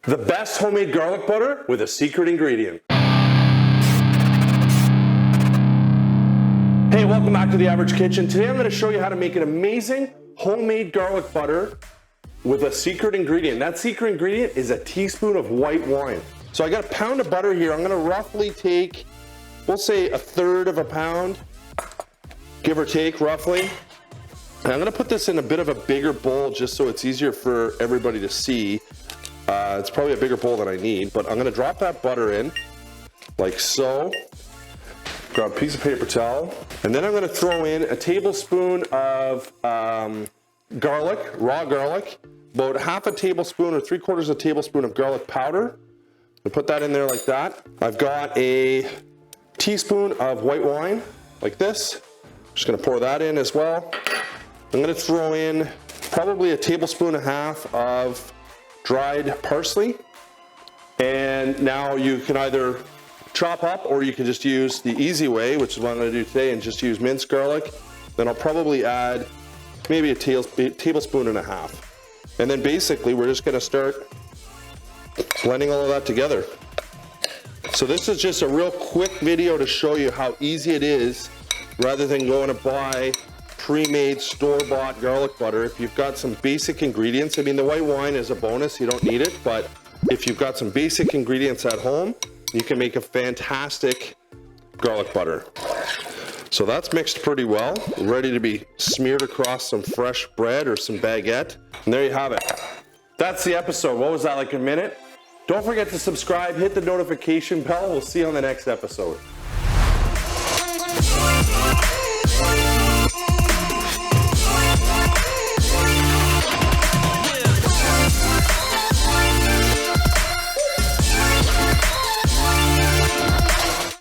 The best homemade garlic butter with a secret ingredient. Hey, welcome back to The Average Kitchen. Today I'm going to show you how to make an amazing homemade garlic butter with a secret ingredient. That secret ingredient is a teaspoon of white wine. So I got a pound of butter here. I'm going to roughly take, we'll say a third of a pound, give or take roughly. And I'm going to put this in a bit of a bigger bowl just so it's easier for everybody to see. It's probably a bigger bowl than I need, but I'm going to drop that butter in like so. Grab a piece of paper towel, and then I'm going to throw in a tablespoon of garlic, raw garlic, about half a tablespoon or 3/4 of a tablespoon of garlic powder. I put that in there like that. I've got a teaspoon of white wine like this. Just going to pour that in as well. I'm going to throw in probably a tablespoon and a half of dried parsley. And now you can either chop up or you can just use the easy way, which is what I'm going to do today, and just use minced garlic. Then I'll probably add maybe a tablespoon and a half. And then basically we're just going to start blending all of that together. So this is just a real quick video to show you how easy it is rather than going to buy pre-made store-bought garlic butter. If you've got some basic ingredients, I mean the white wine is a bonus, you don't need it, but if you've got some basic ingredients at home, you can make a fantastic garlic butter. So that's mixed pretty well, ready to be smeared across some fresh bread or some baguette. And there you have it. That's the episode. What was that, like a minute? Don't forget to subscribe, hit the notification bell. We'll see you on the next episode.